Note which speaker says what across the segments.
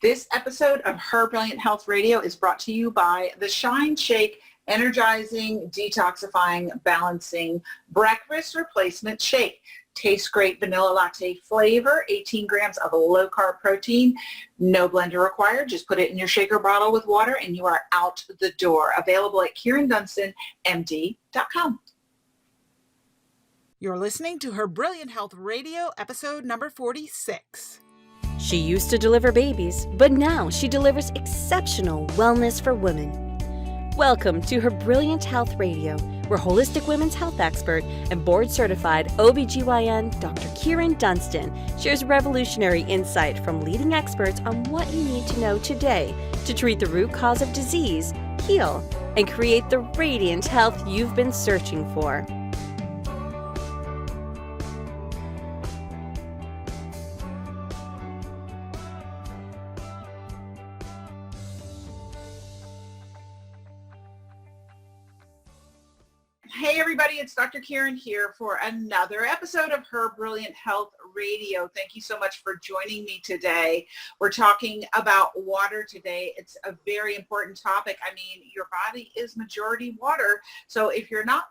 Speaker 1: This episode of Her Brilliant Health Radio is brought to you by the Shine Shake Energizing, Detoxifying, Balancing Breakfast Replacement Shake. Tastes great vanilla latte flavor, 18 grams of low-carb protein, no blender required. Just put it in your shaker bottle with water and you are out the door. Available at KieranDunstonMD.com.
Speaker 2: You're listening to Her Brilliant Health Radio, episode number 46.
Speaker 3: She used to deliver babies, but now she delivers exceptional wellness for women. Welcome to Her Brilliant Health Radio, where holistic women's health expert and board-certified OBGYN Dr. Kieran Dunston shares revolutionary insight from leading experts on what you need to know today to treat the root cause of disease, heal, and create the radiant health you've been searching for.
Speaker 1: Hey everybody, it's Dr. Kieran here for another episode of Her Brilliant Health Radio. Thank you so much for joining me today. We're talking about water today. It's a very important topic. I mean, your body is majority water. So if you're not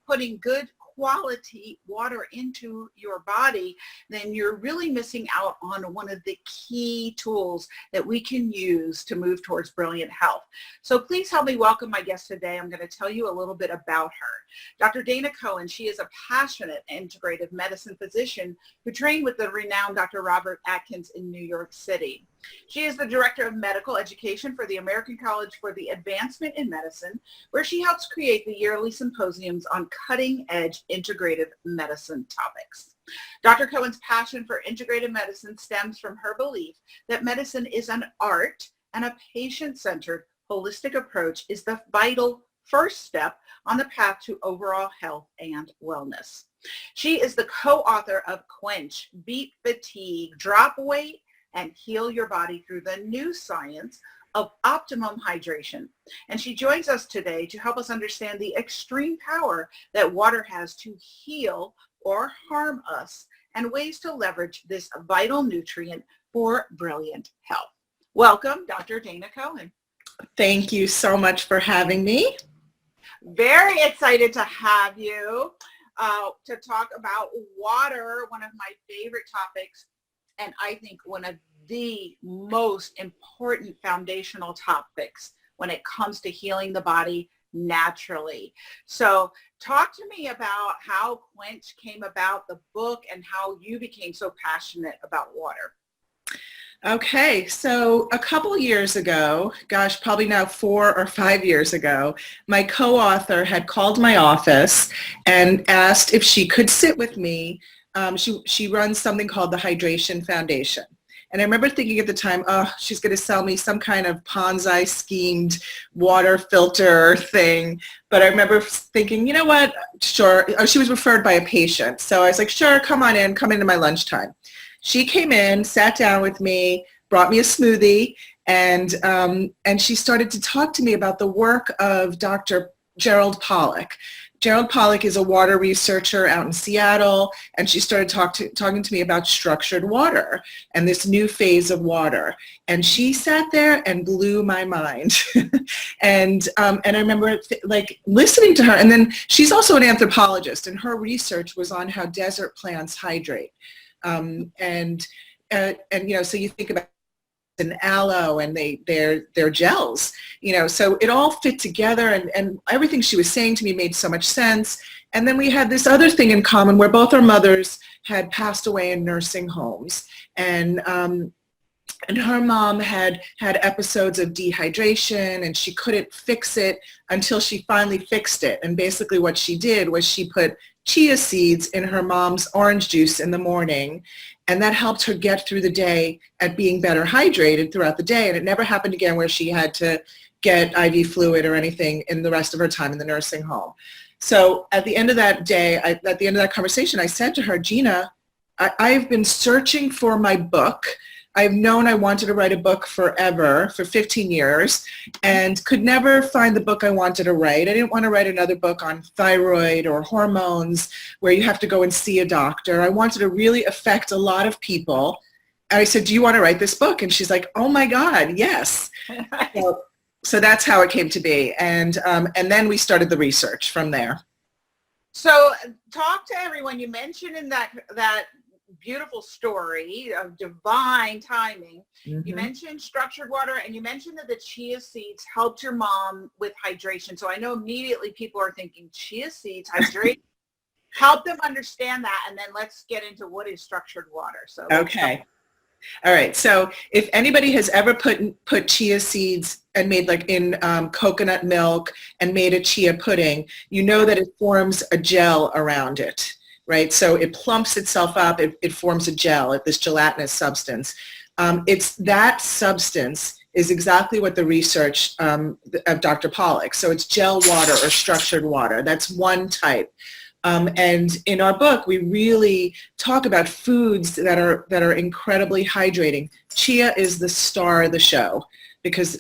Speaker 1: putting good quality water into your body, then you're really missing out on one of the key tools that we can use to move towards brilliant health. So please help me welcome my guest today. I'm going to tell you a little bit about her. Dr. Dana Cohen, she is a passionate integrative medicine physician who trained with the renowned Dr. Robert Atkins in New York City. She is the Director of Medical Education for the American College for the Advancement in Medicine, where she helps create the yearly symposiums on cutting-edge integrative medicine topics. Dr. Cohen's passion for integrative medicine stems from her belief that medicine is an art and a patient-centered, holistic approach is the vital first step on the path to overall health and wellness. She is the co-author of Quench, Beat Fatigue, Drop Weight, and Heal Your Body Through the New Science of Optimum Hydration. And she joins us today to help us understand the extreme power that water has to heal or harm us and ways to leverage this vital nutrient for brilliant health. Welcome, Dr. Dana Cohen.
Speaker 4: Thank you so much for having me.
Speaker 1: Very excited to have you to talk about water, one of my favorite topics, and I think one of the most important foundational topics when it comes to healing the body naturally. So talk to me about how Quench came about, the book, and how you became so passionate about water.
Speaker 4: Okay, so a couple years ago, gosh, probably now 4 or 5 years ago, my co-author had called my office and asked if she could sit with me. She runs something called the Hydration Foundation. And I remember thinking at the time, oh, she's going to sell me some kind of Ponzi schemed water filter thing. But I remember thinking, you know what, sure. Oh, she was referred by a patient. So I was like, sure, come into my lunchtime. She came in, sat down with me, brought me a smoothie, and she started to talk to me about the work of Dr. Gerald Pollack. Gerald Pollack is a water researcher out in Seattle, and she started talking to me about structured water and this new phase of water. And she sat there and blew my mind. and I remember listening to her. And then she's also an anthropologist, and her research was on how desert plants hydrate. So you think about an aloe and they're gels, so it all fit together, and everything she was saying to me made so much sense. And then we had this other thing in common where both our mothers had passed away in nursing homes, and her mom had episodes of dehydration, and she couldn't fix it until she finally fixed it. And basically what she did was she put chia seeds in her mom's orange juice in the morning, and that helped her get through the day at being better hydrated throughout the day. And it never happened again where she had to get IV fluid or anything in the rest of her time in the nursing home. So at the end of that day, at the end of that conversation, I said to her, Gina, I've been searching for my book. I've known I wanted to write a book forever, for 15 years, and could never find the book I wanted to write. I didn't want to write another book on thyroid or hormones where you have to go and see a doctor. I wanted to really affect a lot of people I said, do you want to write this book? And she's like, oh my God, yes. So that's how it came to be. And then we started the research from there.
Speaker 1: So talk to everyone. You mentioned in that beautiful story of divine timing, you mentioned structured water, and you mentioned that the chia seeds helped your mom with hydration. So I know immediately people are thinking chia seeds, hydration. Help them understand that, and then let's get into what is structured water. So
Speaker 4: okay. All right. So if anybody has ever put chia seeds and made like in coconut milk and made a chia pudding, you know that it forms a gel around it, right? So it plumps itself up. It forms a gel, this gelatinous substance. It's that substance is exactly what the research of Dr. Pollack. So it's gel water or structured water. That's one type. And in our book, we really talk about foods that are incredibly hydrating. Chia is the star of the show because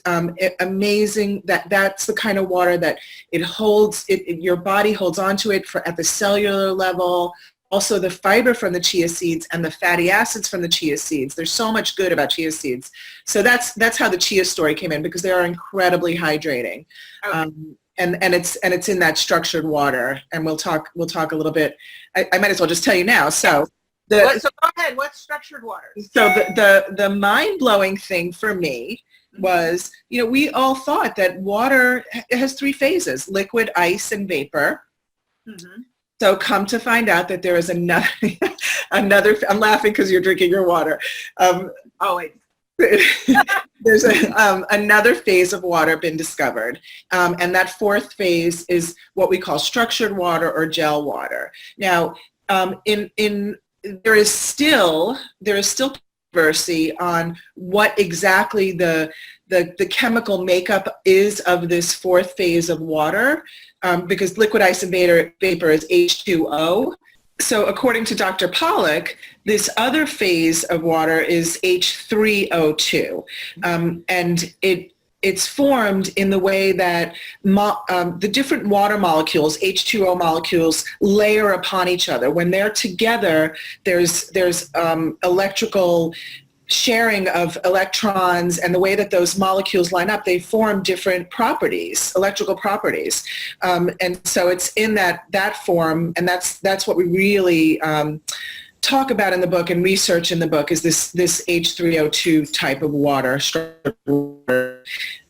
Speaker 4: amazing that's the kind of water that it holds. Your body holds onto it at the cellular level. Also, the fiber from the chia seeds and the fatty acids from the chia seeds. There's so much good about chia seeds. So that's how the chia story came in, because they are incredibly hydrating. Okay. And it's in that structured water, and we'll talk a little bit. I might as well just tell you now. So
Speaker 1: so go ahead. What's structured water?
Speaker 4: So the mind-blowing thing for me was, we all thought that water has three phases: liquid, ice, and vapor. Mm-hmm. So come to find out that there is another. I'm laughing because you're drinking your water. There's another phase of water been discovered, and that fourth phase is what we call structured water or gel water. Now, there is still controversy on what exactly the chemical makeup is of this fourth phase of water, because liquid, ice, and vapor is H2O. So according to Dr. Pollack, this other phase of water is H3O2, and it's formed in the way that the different water molecules, H2O molecules, layer upon each other. When they're together, there's electrical sharing of electrons, and the way that those molecules line up, they form different properties, electrical properties. And so it's in that form, and that's what we really talk about in the book and research in the book, is this H3O2 type of water, structured water.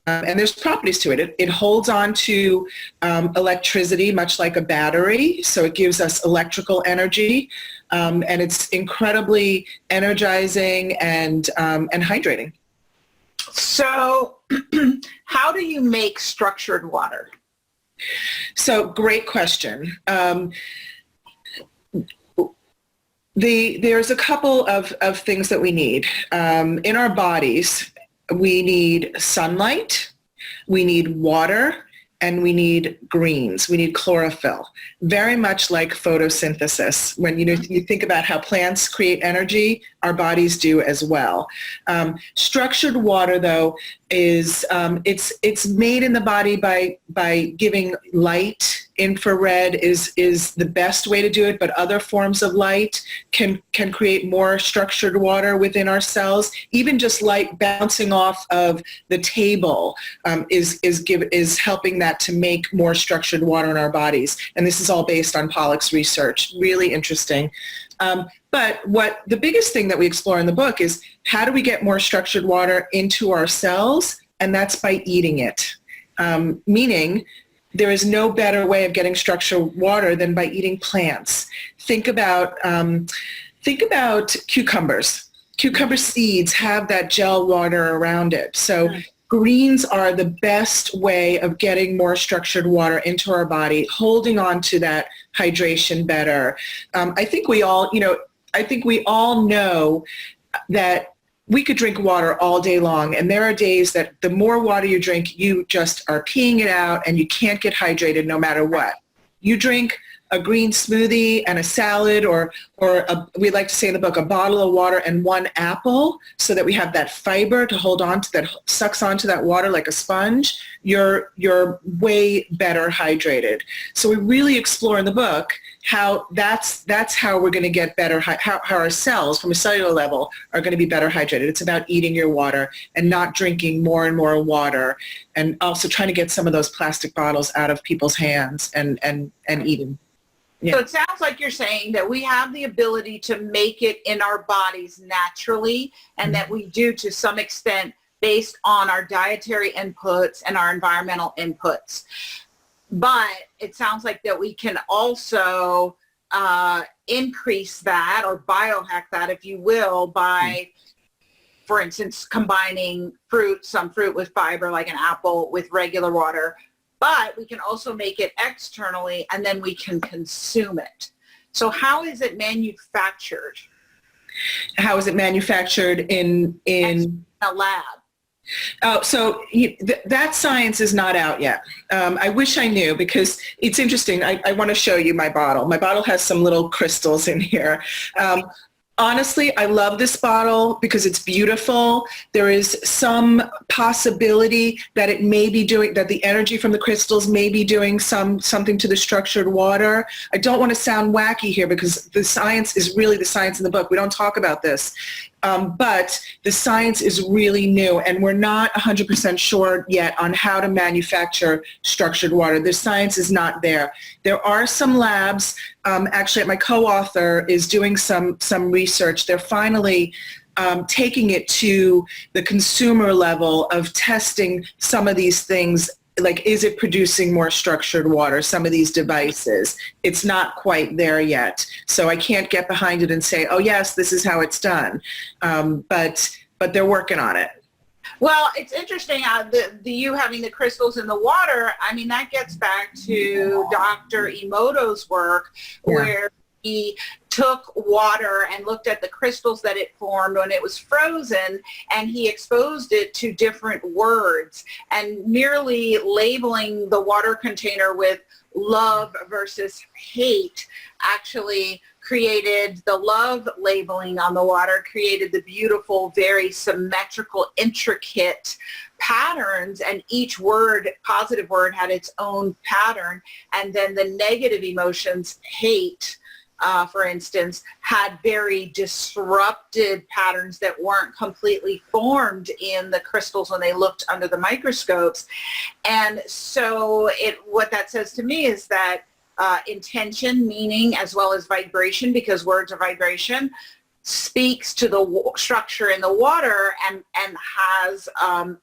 Speaker 4: And there's properties to it. It holds on to electricity, much like a battery, so it gives us electrical energy. And it's incredibly energizing and hydrating.
Speaker 1: So how do you make structured water?
Speaker 4: So great question. There's a couple of things that we need. In our bodies, we need sunlight, we need water, and we need greens. We need chlorophyll, very much like photosynthesis. When you think about how plants create energy, our bodies do as well. Structured water, though, is it's made in the body by giving light. Infrared is the best way to do it, but other forms of light can create more structured water within our cells. Even just light bouncing off of the table is helping that to make more structured water in our bodies. And this is all based on Pollack's research. Really interesting. But the biggest thing that we explore in the book is, how do we get more structured water into our cells? And that's by eating it. Meaning, there is no better way of getting structured water than by eating plants. Think about cucumbers. Cucumber seeds have that gel water around it. So greens are the best way of getting more structured water into our body, holding on to that hydration better. I think we all know that we could drink water all day long, and there are days that the more water you drink, you just are peeing it out and you can't get hydrated no matter what. You drink a green smoothie and a salad, or we like to say in the book, a bottle of water and one apple, so that we have that fiber to hold on to, that sucks onto that water like a sponge, you're way better hydrated. So we really explore in the book how that's how we're going to get better, how our cells from a cellular level are going to be better hydrated. It's about eating your water and not drinking more and more water, and also trying to get some of those plastic bottles out of people's hands and eating. Yeah.
Speaker 1: So it sounds like you're saying that we have the ability to make it in our bodies naturally, and that we do to some extent based on our dietary inputs and our environmental inputs. But it sounds like that we can also increase that or biohack that, if you will, by, for instance, combining some fruit with fiber, like an apple, with regular water. But we can also make it externally, and then we can consume it. So how is it manufactured?
Speaker 4: How is it manufactured in
Speaker 1: a lab?
Speaker 4: Oh, so that science is not out yet. I wish I knew, because it's interesting. I want to show you my bottle. My bottle has some little crystals in here. Honestly, I love this bottle because it's beautiful. There is some possibility that it may be doing, that the energy from the crystals may be doing something to the structured water. I don't want to sound wacky here, because the science is really the science in the book. We don't talk about this. But the science is really new, and we're not 100% sure yet on how to manufacture structured water. The science is not there. There are some labs. Actually, my co-author is doing some research. They're finally taking it to the consumer level of testing some of these things. Like, is it producing more structured water, some of these devices? It's not quite there yet. So I can't get behind it and say, oh, yes, this is how it's done. But they're working on it.
Speaker 1: Well, it's interesting, you having the crystals in the water. I mean, that gets back to Dr. Emoto's work, where he took water and looked at the crystals that it formed when it was frozen, and he exposed it to different words, and merely labeling the water container with love versus hate actually created the love labeling on the water, created the beautiful, very symmetrical, intricate patterns, and each word, positive word, had its own pattern, and then the negative emotions, hate, for instance, had very disrupted patterns that weren't completely formed in the crystals when they looked under the microscopes. And so what that says to me is that intention, meaning, as well as vibration, because words are vibration, speaks to the structure in the water, and has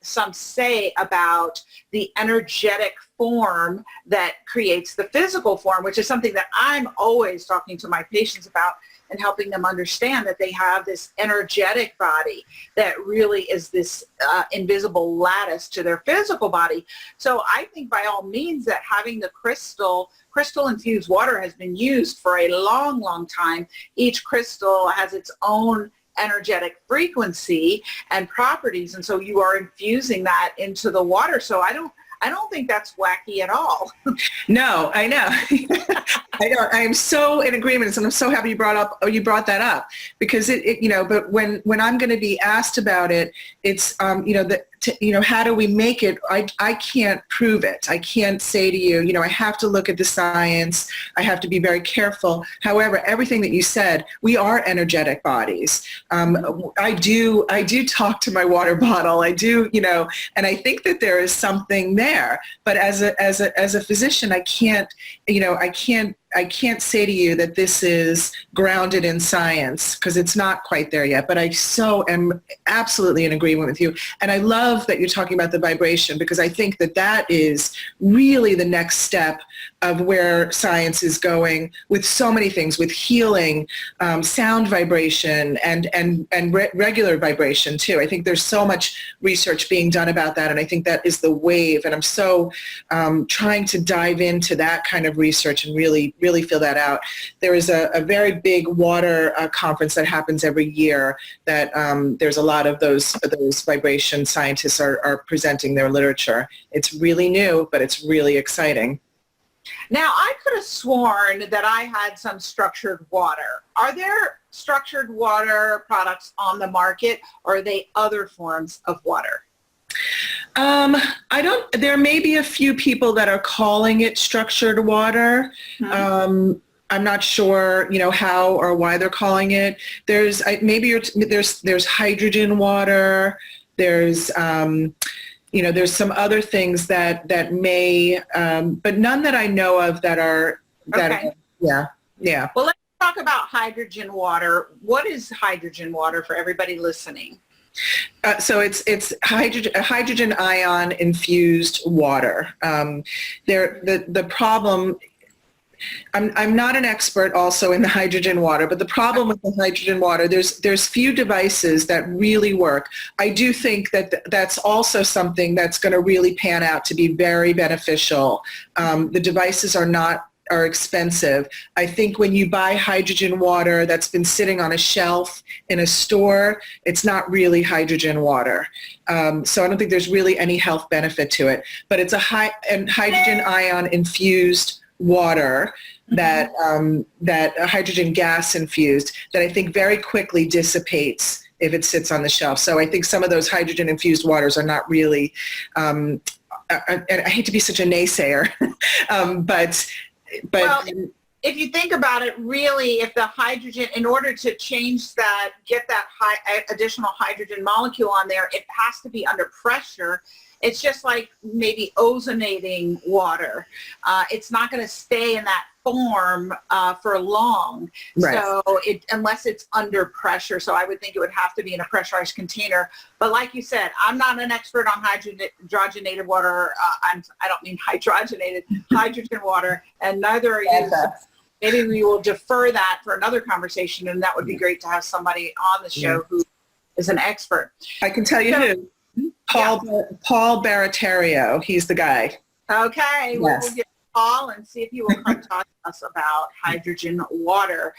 Speaker 1: some say about the energetic form that creates the physical form, which is something that I'm always talking to my patients about and helping them understand, that they have this energetic body that really is this invisible lattice to their physical body. So I think by all means that having the crystal infused water has been used for a long, long time. Each crystal has its own energetic frequency and properties, and so you are infusing that into the water. So I don't think that's wacky at all.
Speaker 4: No, I know. I am so in agreement, and I'm so happy you brought that up, because but when I'm going to be asked about it, it's how do we make it? I can't prove it. I can't say to you, I have to look at the science. I have to be very careful. However, everything that you said, we are energetic bodies. I do talk to my water bottle. I do, and I think that there is something there. But as a physician, I can't say to you that this is grounded in science, because it's not quite there yet. But I so am absolutely in agreement with you. And I love that you're talking about the vibration, because I think that is really the next step of where science is going with so many things, with healing, sound vibration, and regular vibration too. I think there's so much research being done about that, and I think that is the wave. And I'm so trying to dive into that kind of research and really feel that out. There is a very big water conference that happens every year that there's a lot of those vibration scientists are presenting their literature. It's really new, but it's really exciting.
Speaker 1: Now, I could have sworn that I had some structured water. Are there structured water products on the market, or are they other forms of water? There may be a few people that are calling it structured water.
Speaker 4: I'm not sure, how or why they're calling it. There's there's hydrogen water. There's there's some other things that may, but none that I know of that are
Speaker 1: Okay.
Speaker 4: yeah.
Speaker 1: Well, let's talk about hydrogen water. What is hydrogen water for everybody listening?
Speaker 4: So it's hydrogen ion infused water. The problem. I'm not an expert also in the hydrogen water, but the problem with the hydrogen water, there's few devices that really work. I do think that that's also something that's going to really pan out to be very beneficial. The devices are expensive. I think when you buy hydrogen water that's been sitting on a shelf in a store, it's not really hydrogen water. So I don't think there's really any health benefit to it. But it's a hydrogen ion infused water that hydrogen gas infused that I think very quickly dissipates if it sits on the shelf. So I think some of those hydrogen infused waters are not really, and I hate to be such a naysayer, but
Speaker 1: Well, if you think about it, really, if the hydrogen, in order to change that, get that additional hydrogen molecule on there, it has to be under pressure. It's just like maybe ozonating water. It's not going to stay in that form for long.
Speaker 4: Right.
Speaker 1: So unless it's under pressure. So I would think it would have to be in a pressurized container. But like you said, I'm not an expert on hydrogenated water. I don't mean hydrogenated, hydrogen water, and neither are you. Maybe we will defer that for another conversation, and that would be great to have somebody on the show who is an expert.
Speaker 4: I can tell you who. Paul Baratario, he's the guy.
Speaker 1: Okay, well, we'll get Paul and see if he will come talk to us about hydrogen water,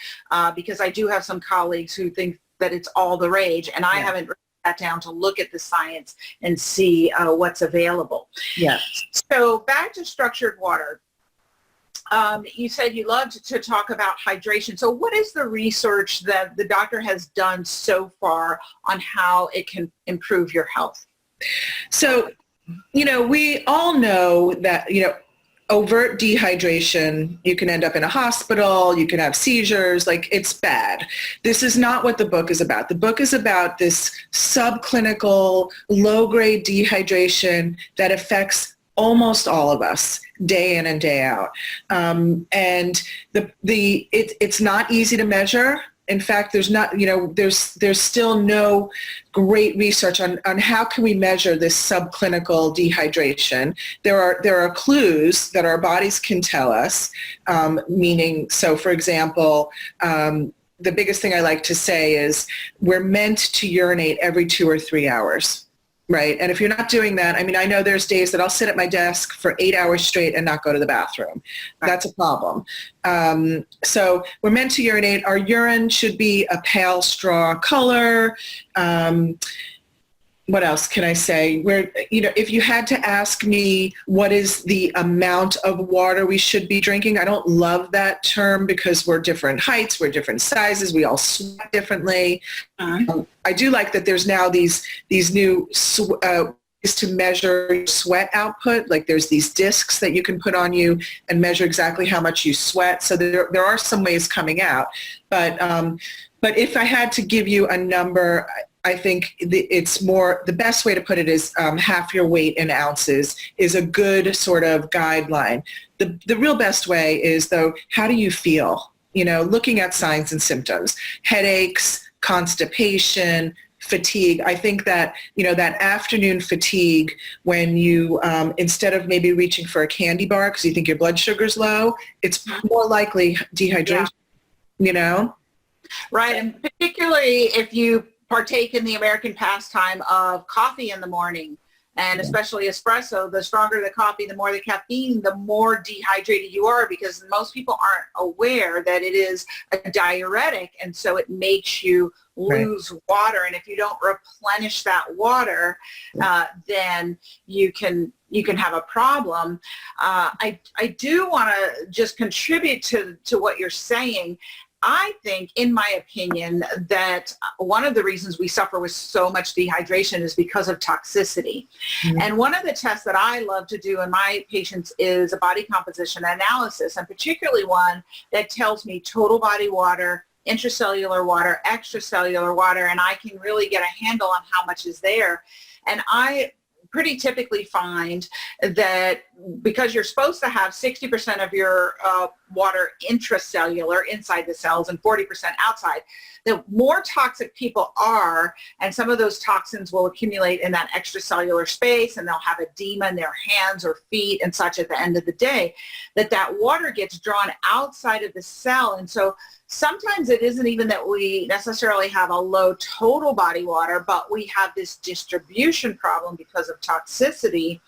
Speaker 1: because I do have some colleagues who think that it's all the rage, and I haven't sat down to look at the science and see what's available.
Speaker 4: Yeah.
Speaker 1: So back to structured water. You said you loved to talk about hydration. So what is the research that the doctor has done so far on how it can improve your health?
Speaker 4: So, we all know that, overt dehydration, you can end up in a hospital, you can have seizures, like it's bad. This is not what the book is about. The book is about this subclinical, low-grade dehydration that affects almost all of us day in and day out. And it's not easy to measure. In fact, there's still no great research on how can we measure this subclinical dehydration. There are clues that our bodies can tell us, meaning, so for example, the biggest thing I like to say is we're meant to urinate every 2 or 3 hours. Right. And if you're not doing that, I know there's days that I'll sit at my desk for 8 hours straight and not go to the bathroom. That's a problem. So we're meant to urinate. Our urine should be a pale straw color. What else can I say? If you had to ask me what is the amount of water we should be drinking, I don't love that term because we're different heights, we're different sizes, we all sweat differently. I do like that there's now these new ways to measure sweat output. Like there's these discs that you can put on you and measure exactly how much you sweat. So there are some ways coming out. But if I had to give you a number, I think the best way to put it is half your weight in ounces is a good sort of guideline. The real best way is, though, how do you feel? Looking at signs and symptoms, headaches, constipation, fatigue. I think that, that afternoon fatigue when you, instead of maybe reaching for a candy bar because you think your blood sugar's low, it's more likely dehydration,
Speaker 1: Right, and particularly if you partake in the American pastime of coffee in the morning, and especially espresso, the stronger the coffee, the more the caffeine, the more dehydrated you are, because most people aren't aware that it is a diuretic, and so it makes you lose water. And if you don't replenish that water, then you can have a problem. I do want to just contribute to what you're saying. I think, in my opinion, that one of the reasons we suffer with so much dehydration is because of toxicity. Mm-hmm. And one of the tests that I love to do in my patients is a body composition analysis, and particularly one that tells me total body water, intracellular water, extracellular water, and I can really get a handle on how much is there. And I pretty typically find that because you're supposed to have 60% of your water intracellular inside the cells and 40% outside, the more toxic people are, and some of those toxins will accumulate in that extracellular space, and they'll have edema in their hands or feet and such at the end of the day, that water gets drawn outside of the cell. And so sometimes it isn't even that we necessarily have a low total body water, but we have this distribution problem because of toxicity.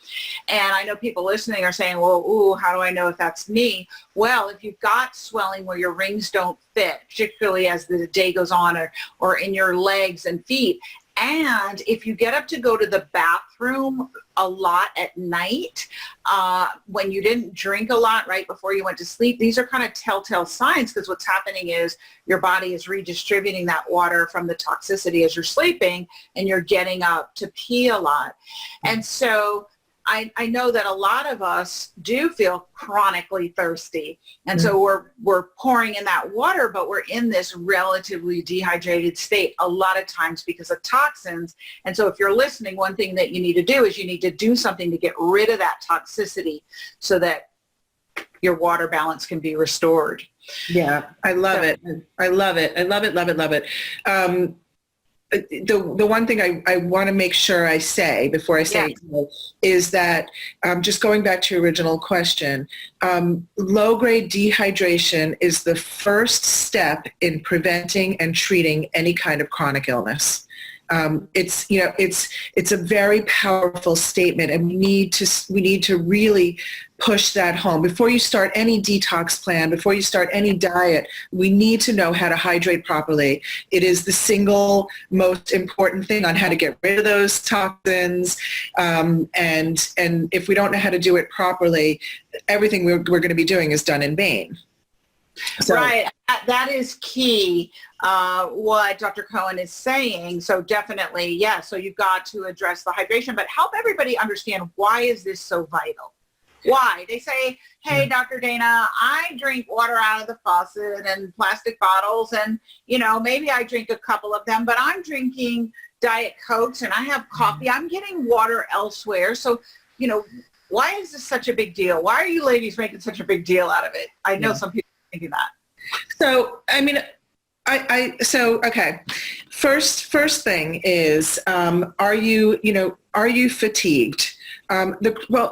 Speaker 1: And I know people listening are saying, well, ooh, how do I know if that's me? Well, if you've got swelling where your rings don't fit, particularly as the day goes on, or in your legs and feet, and if you get up to go to the bathroom a lot at night, when you didn't drink a lot right before you went to sleep, these are kind of telltale signs, because what's happening is your body is redistributing that water from the toxicity as you're sleeping, and you're getting up to pee a lot. And so I know that a lot of us do feel chronically thirsty. And so we're pouring in that water, but we're in this relatively dehydrated state a lot of times because of toxins. And so if you're listening, one thing that you need to do is you need to do something to get rid of that toxicity so that your water balance can be restored.
Speaker 4: Yeah, I love it. I love it. I love it, love it, love it. The one thing I want to make sure I say before I say it is that just going back to your original question, low-grade dehydration is the first step in preventing and treating any kind of chronic illness. It's a very powerful statement, and we need to really push that home. Before you start any detox plan, before you start any diet, we need to know how to hydrate properly. It is the single most important thing on how to get rid of those toxins. And if we don't know how to do it properly, everything we're going to be doing is done in vain. So. Right.
Speaker 1: That is key, what Dr. Cohen is saying. So definitely, yeah. So you've got to address the hydration, but help everybody understand, why is this so vital? Why? They say, hey, Dr. Dana, I drink water out of the faucet and plastic bottles, and, maybe I drink a couple of them, but I'm drinking Diet Cokes and I have coffee. I'm getting water elsewhere. So, why is this such a big deal? Why are you ladies making such a big deal out of it? I know some people are thinking that.
Speaker 4: So, I mean, okay. First thing is, are you fatigued? All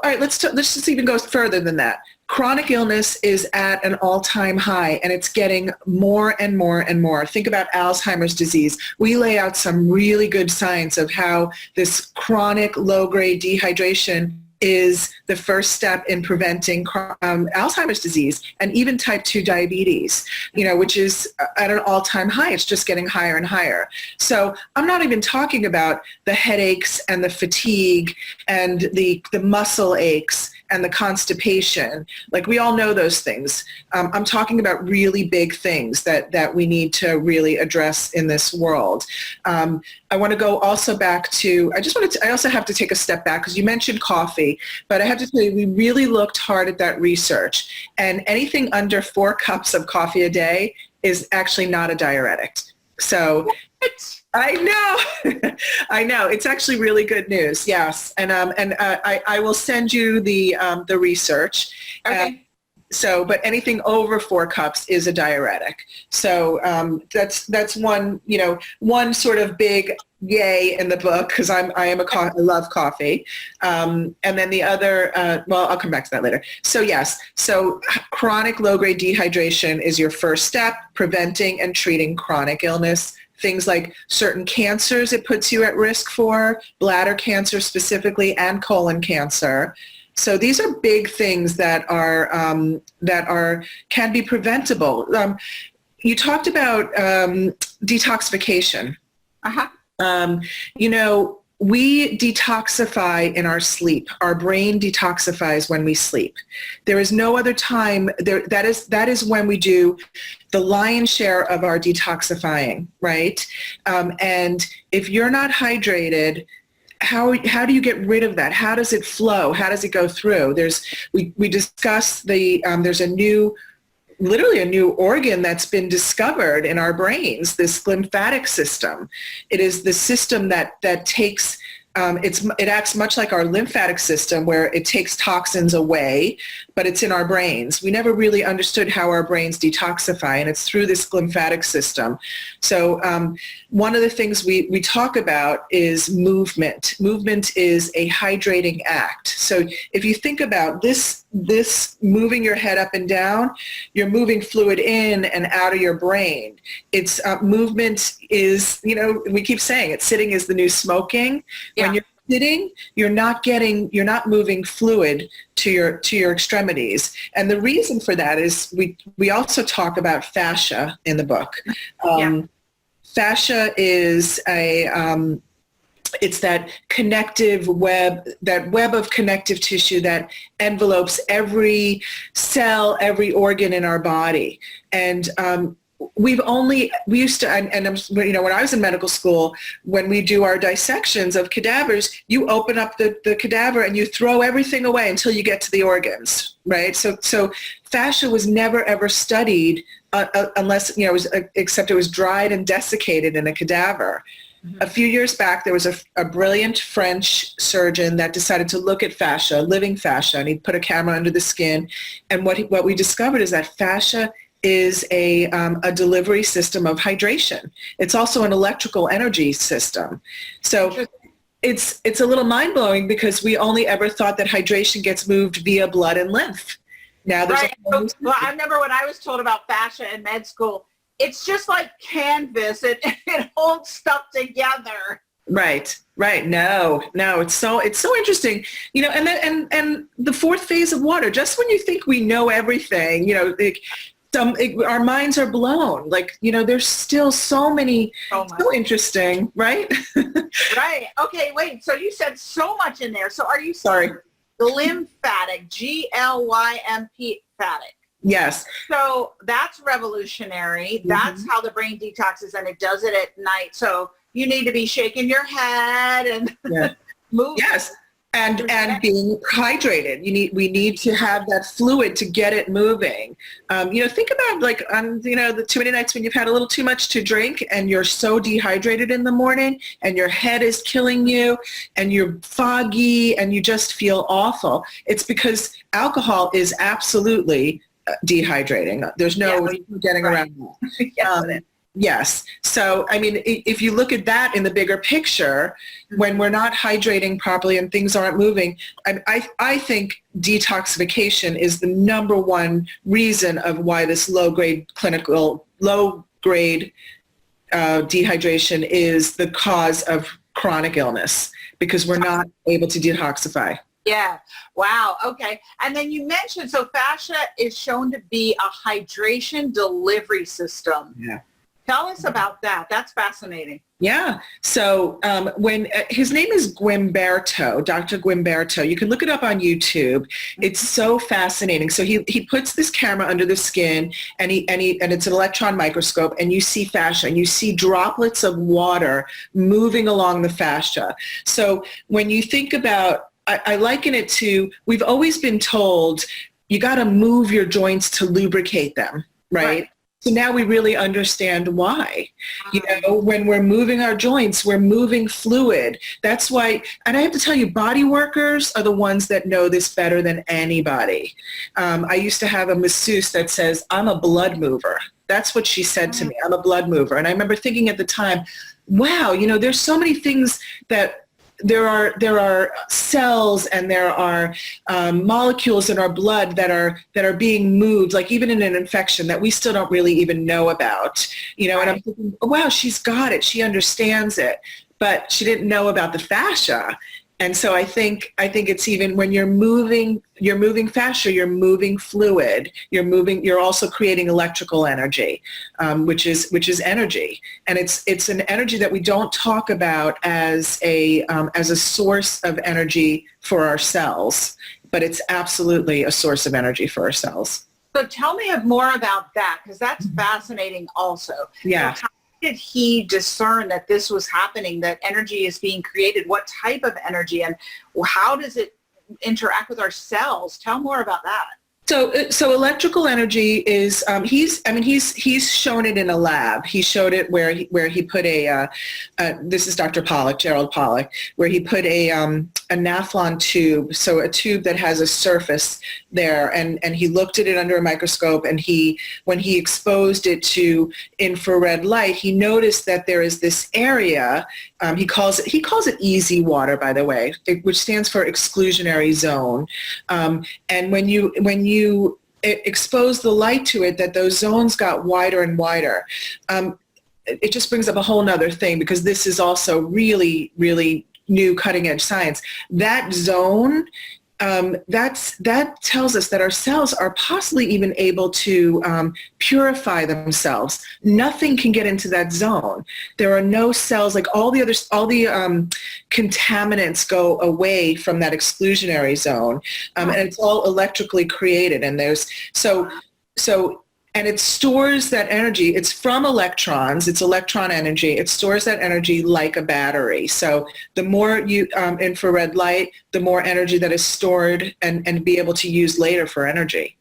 Speaker 4: right, let's just even go further than that. Chronic illness is at an all-time high, and it's getting more and more and more. Think about Alzheimer's disease. We lay out some really good science of how this chronic low-grade dehydration is the first step in preventing Alzheimer's disease and even type 2 diabetes, which is at an all-time high. It's just getting higher and higher. So I'm not even talking about the headaches and the fatigue and the muscle aches and the constipation. Like, we all know those things. I'm talking about really big things that we need to really address in this world. I want to go also back to, I also have to take a step back, because you mentioned coffee, but I have to tell you, we really looked hard at that research, and anything under 4 cups of coffee a day is actually not a diuretic. So I know. It's actually really good news. Yes. And I will send you the research.
Speaker 1: Okay.
Speaker 4: But anything over 4 cups is a diuretic. So that's one sort of big yay in the book, because I love coffee. And then the other, I'll come back to that later. So yes, chronic low-grade dehydration is your first step, preventing and treating chronic illness. Things like certain cancers it puts you at risk for, bladder cancer specifically, and colon cancer. So these are big things that can be preventable. You talked about detoxification.
Speaker 1: Uh-huh.
Speaker 4: we detoxify in our sleep. Our brain detoxifies when we sleep. There is no other time. That is when we do the lion's share of our detoxifying, right? And if you're not hydrated, how do you get rid of that? How does it flow? How does it go through? We discussed there's literally a new organ that's been discovered in our brains, this lymphatic system. It is the system that takes, it acts much like our lymphatic system, where it takes toxins away, but it's in our brains. We never really understood how our brains detoxify, and it's through this lymphatic system. So one of the things we talk about is movement. Movement is a hydrating act. So if you think about this moving your head up and down, you're moving fluid in and out of your brain. It's movement is, we keep saying it, sitting is the new smoking.
Speaker 1: Yeah.
Speaker 4: When you're sitting, you're not moving fluid to your extremities. And the reason for that is we also talk about fascia in the book. Fascia is it's that connective web, that web of connective tissue that envelopes every cell, every organ in our body. And we used to, when I was in medical school, when we do our dissections of cadavers, you open up the cadaver and you throw everything away until you get to the organs, right? So fascia was never ever studied unless, except it was dried and desiccated in a cadaver. A few years back, there was a brilliant French surgeon that decided to look at fascia, living fascia, and he put a camera under the skin. And what we discovered is that fascia is a delivery system of hydration. It's also an electrical energy system. So it's a little mind-blowing, because we only ever thought that hydration gets moved via blood and lymph. Now there's
Speaker 1: Well, I remember when I was told about fascia in med school, it's just like canvas. It holds stuff together.
Speaker 4: Right. No, it's so interesting, and the fourth phase of water, just when you think we know everything, our minds are blown. There's still so many, so interesting, right?
Speaker 1: Right. Okay, wait. So you said so much in there. So are you
Speaker 4: Sorry.
Speaker 1: Lymphatic, GLYMP phatic?
Speaker 4: Yes.
Speaker 1: So that's revolutionary. That's how the brain detoxes, and it does it at night. So you need to be shaking your head and moving.
Speaker 4: Yes. And being hydrated. We need to have that fluid to get it moving. Think about the too many nights when you've had a little too much to drink and you're so dehydrated in the morning and your head is killing you and you're foggy and you just feel awful. It's because alcohol is absolutely dehydrating. There's no getting around that. Yes. So, if you look at that in the bigger picture, when we're not hydrating properly and things aren't moving, I think detoxification is the number one reason of why this low-grade dehydration is the cause of chronic illness, because we're not able to detoxify.
Speaker 1: Yeah. Wow. Okay. And then you mentioned, so fascia is shown to be a hydration delivery system.
Speaker 4: Yeah.
Speaker 1: Tell us about that. That's fascinating.
Speaker 4: Yeah. So when his name is Guimberto, Dr. Guimberto, you can look it up on YouTube. It's so fascinating. So he puts this camera under the skin, and it's an electron microscope, and you see fascia, and you see droplets of water moving along the fascia. So when you think about, I liken it to, we've always been told you got to move your joints to lubricate them, right? So now we really understand why. When we're moving our joints, we're moving fluid. That's why, and I have to tell you, body workers are the ones that know this better than anybody. I used to have a masseuse that says, I'm a blood mover. That's what she said to me. I'm a blood mover. And I remember thinking at the time, wow, there's so many things that there are cells and there are molecules in our blood that are being moved, like even in an infection, that we still don't really even know about, and I'm thinking, oh, wow, she's got it. She understands it, but she didn't know about the fascia. And so I think it's even when you're moving faster, you're moving fluid, you're also creating electrical energy, which is energy. And it's an energy that we don't talk about as a source of energy for our cells, but it's absolutely a source of energy for our cells.
Speaker 1: So tell me more about that, because that's fascinating also.
Speaker 4: Yeah.
Speaker 1: So how did he discern that this was happening, that energy is being created? What type of energy, and how does it interact with our cells? Tell more about that.
Speaker 4: So electrical energy is he's shown it in a lab. He showed it where he put this is Dr. Pollack, Gerald Pollack, where he put a Naflon tube, so a tube that has a surface there, and he looked at it under a microscope, and when he exposed it to infrared light, he noticed that there is this area, he calls it easy water, by the way, which stands for exclusionary zone, and when you expose the light to it, that those zones got wider and wider. It just brings up a whole nother thing, because this is also really, really new cutting edge science. That zone, that tells us that our cells are possibly even able to purify themselves. Nothing can get into that zone. There are no cells, like all the contaminants go away from that exclusionary zone, and it's all electrically created. And and it stores that energy. It's from electrons. It's electron energy. It stores that energy like a battery. So the more infrared light, the more energy that is stored and be able to use later for energy.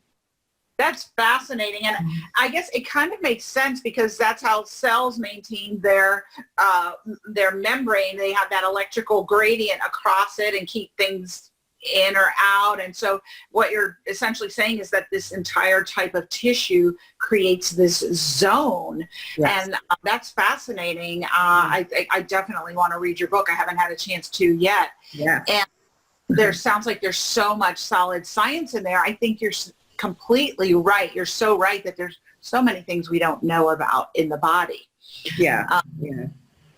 Speaker 1: That's fascinating. And I guess it kind of makes sense, because that's how cells maintain their membrane. They have that electrical gradient across it and keep things in or out. And so what you're essentially saying is that this entire type of tissue creates this zone. Yes. And that's fascinating. I definitely want to read your book. I haven't had a chance to yet.
Speaker 4: Yeah.
Speaker 1: And sounds like there's so much solid science in there. I think you're completely right. You're so right that there's so many things we don't know about in the body.
Speaker 4: Yeah.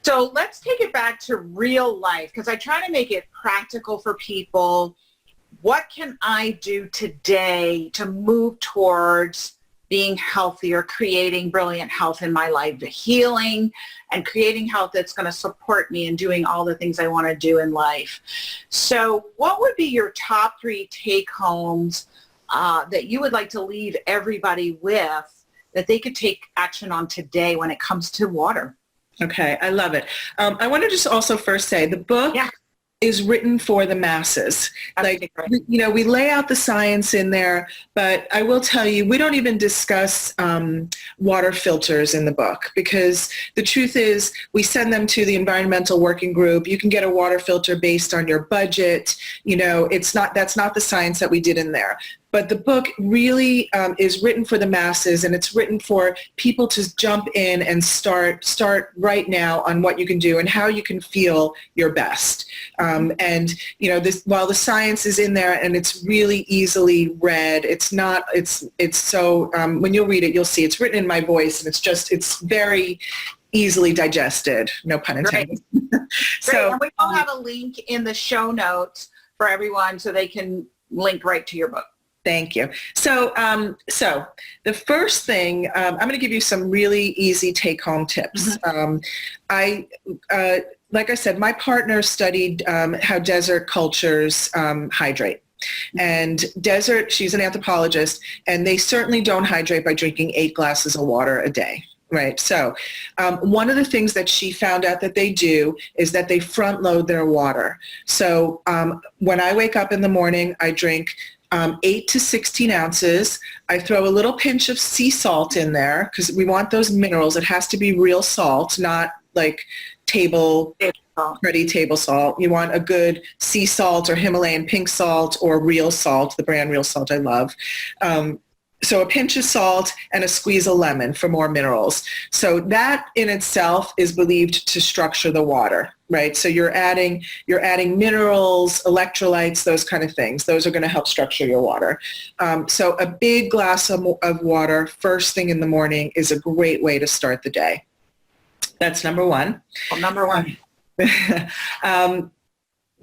Speaker 1: So let's take it back to real life, because I try to make it practical for people. What can I do today to move towards being healthier, creating brilliant health in my life, healing and creating health that's going to support me in doing all the things I want to do in life? So what would be your top 3 take-homes that you would like to leave everybody with, that they could take action on today when it comes to water?
Speaker 4: Okay, I love it. I want to just also first say the book is written for the masses. We lay out the science in there, but I will tell you, we don't even discuss water filters in the book, because the truth is we send them to the environmental working group. You can get a water filter based on your budget. That's not the science that we did in there. But the book really is written for the masses, and it's written for people to jump in and start right now on what you can do and how you can feel your best. While the science is in there and it's really easily read, it's so, when you'll read it, you'll see it's written in my voice, and it's very easily digested, no pun intended.
Speaker 1: Great. So, and we will have a link in the show notes for everyone so they can link right to your book.
Speaker 4: Thank you. So the first thing, I'm going to give you some really easy take-home tips. Like I said, my partner studied how desert cultures hydrate. And she's an anthropologist, and they certainly don't hydrate by drinking 8 glasses of water a day. Right. So one of the things that she found out that they do is that they front load their water. So when I wake up in the morning, I drink 8 to 16 ounces. I throw a little pinch of sea salt in there, because we want those minerals. It has to be real salt, not like pretty table salt. You want a good sea salt or Himalayan pink salt or real salt, the brand Real Salt I love. So a pinch of salt and a squeeze of lemon for more minerals. So that in itself is believed to structure the water, right? So you're adding minerals, electrolytes, those kind of things. Those are going to help structure your water. So a big glass of water first thing in the morning is a great way to start the day. That's number one.
Speaker 1: Well, number one.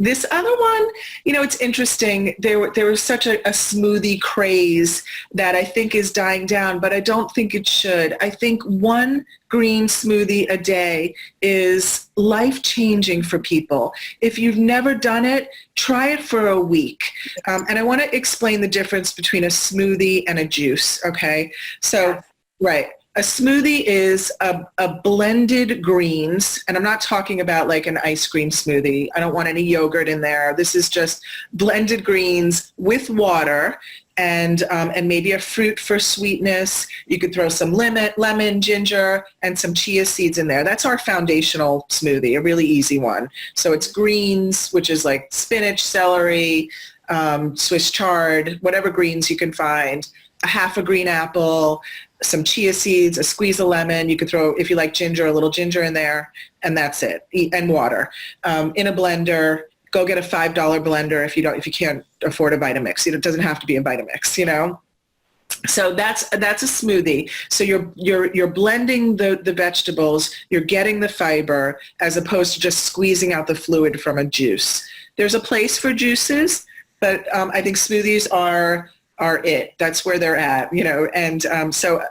Speaker 4: This other one, it's interesting. There was such a smoothie craze that I think is dying down, but I don't think it should. I think one green smoothie a day is life-changing for people. If you've never done it, try it for a week. And I want to explain the difference between a smoothie and a juice, okay? So, right. A smoothie is a blended greens, and I'm not talking about like an ice cream smoothie. I don't want any yogurt in there. This is just blended greens with water and maybe a fruit for sweetness. You could throw some lemon, ginger, and some chia seeds in there. That's our foundational smoothie, a really easy one. So it's greens, which is like spinach, celery, Swiss chard, whatever greens you can find, a half a green apple, some chia seeds, a squeeze of lemon. You could throw, if you like ginger, a little ginger in there, and that's it. And water in a blender. Go get a $5 blender if you can't afford a Vitamix. It doesn't have to be a Vitamix, So that's a smoothie. So you're blending the vegetables. You're getting the fiber as opposed to just squeezing out the fluid from a juice. There's a place for juices, but I think smoothies are it. That's where they're at, and so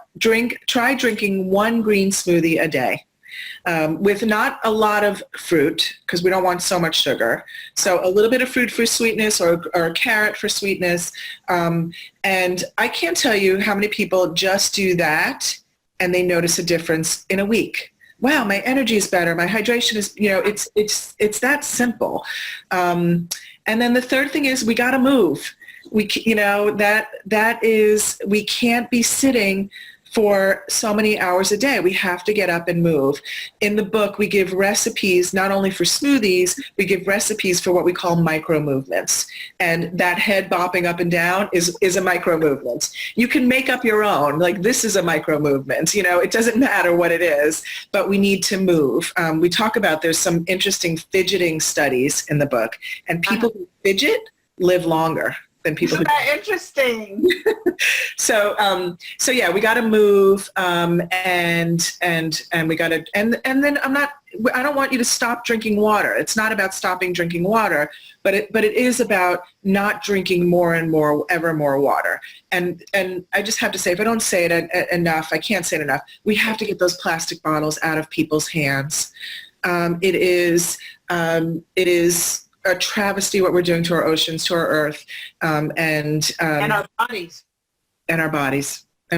Speaker 4: try drinking one green smoothie a day with not a lot of fruit because we don't want so much sugar. So a little bit of fruit for sweetness or a carrot for sweetness. And I can't tell you how many people just do that and they notice a difference in a week. Wow, my energy is better. My hydration is, it's that simple. And then the third thing is we got to move. We can't be sitting for so many hours a day. We have to get up and move. In the book, we give recipes not only for smoothies, we give recipes for what we call micro movements. And that head bopping up and down is a micro movement. You can make up your own, like this is a micro movement. It doesn't matter what it is, but we need to move. We talk about there's some interesting fidgeting studies in the book, and people who fidget live longer than people who
Speaker 1: interesting.
Speaker 4: So yeah, we got to move, and we got to, and then I don't want you to stop drinking water. It's not about stopping drinking water, but it is about not drinking more and more, ever more water. And I just have to say, if I don't say it enough, I can't say it enough. We have to get those plastic bottles out of people's hands. It is a travesty what we're doing to our oceans, to our earth, and
Speaker 1: our bodies.
Speaker 4: And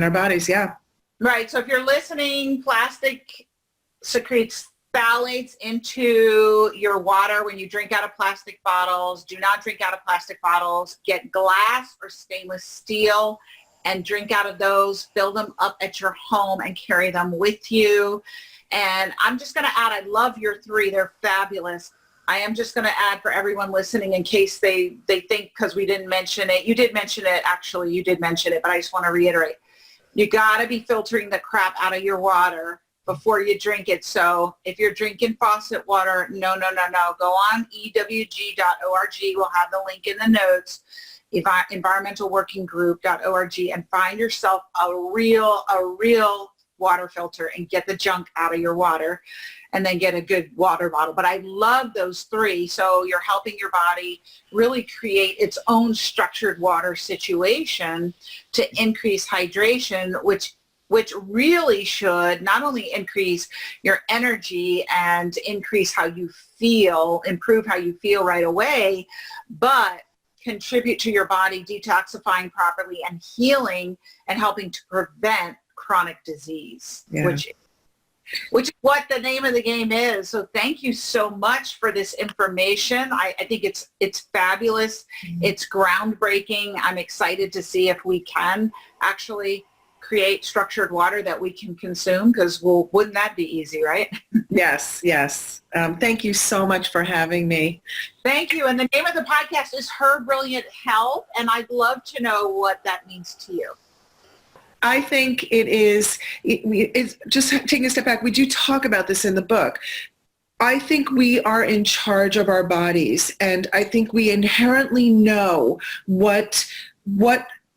Speaker 4: our bodies, yeah.
Speaker 1: Right. So if you're listening, plastic secretes phthalates into your water when you drink out of plastic bottles. Do not drink out of plastic bottles. Get glass or stainless steel and drink out of those. Fill them up at your home and carry them with you. And I'm just going to add, I love your 3. They're fabulous. I am just going to add for everyone listening in case they think because we didn't mention it. You did mention it, actually. You did mention it, but I just want to reiterate. You got to be filtering the crap out of your water before you drink it. So if you're drinking faucet water, no. Go on ewg.org. We'll have the link in the notes. Environmentalworkinggroup.org and find yourself a real water filter and get the junk out of your water, and then get a good water bottle. But I love those 3. So you're helping your body really create its own structured water situation to increase hydration, which really should not only increase your energy and increase how you feel, improve how you feel right away, but contribute to your body detoxifying properly and healing and helping to prevent chronic disease, which is what the name of the game is. So thank you so much for this information. I think it's fabulous. It's groundbreaking. I'm excited to see if we can actually create structured water that we can consume, because wouldn't that be easy, right?
Speaker 4: Yes. Thank you so much for having me.
Speaker 1: Thank you. And the name of the podcast is Her Brilliant Health, and I'd love to know what that means to you.
Speaker 4: I think it's just taking a step back. We do talk about this in the book. I think we are in charge of our bodies, and I think we inherently know what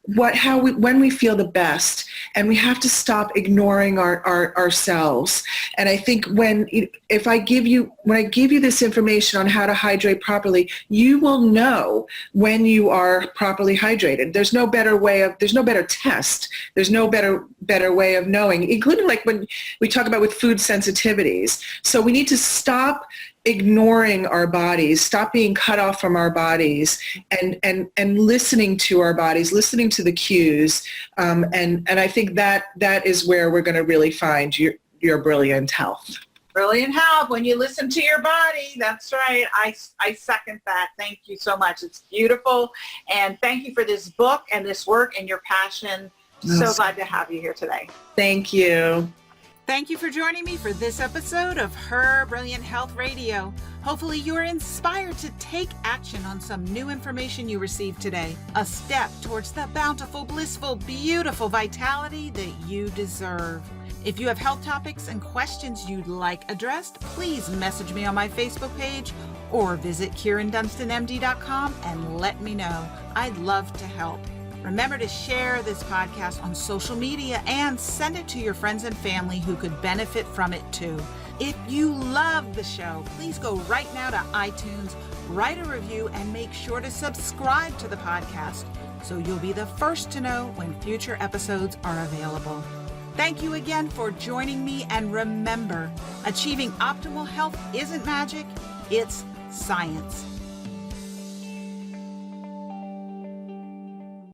Speaker 4: when we feel the best, and we have to stop ignoring ourselves. And I think when I give you this information on how to hydrate properly, you will know when you are properly hydrated. There's no better test. There's no better way of knowing, including like when we talk about with food sensitivities. So we need to stop ignoring our bodies, stop being cut off from our bodies, and listening to our bodies, listening to the cues. And I think that is where we're going to really find your brilliant health.
Speaker 1: Brilliant health when you listen to your body. That's right. I second that. Thank you so much. It's beautiful. And thank you for this book and this work and your passion. So glad to have you here today.
Speaker 4: Thank you.
Speaker 2: Thank you for joining me for this episode of Her Brilliant Health Radio. Hopefully you are inspired to take action on some new information you received today. A step towards the bountiful, blissful, beautiful vitality that you deserve. If you have health topics and questions you'd like addressed, please message me on my Facebook page or visit KieranDunstonMD.com and let me know. I'd love to help. Remember to share this podcast on social media and send it to your friends and family who could benefit from it too. If you love the show, please go right now to iTunes, write a review, and make sure to subscribe to the podcast so you'll be the first to know when future episodes are available. Thank you again for joining me, and remember, achieving optimal health isn't magic, it's science.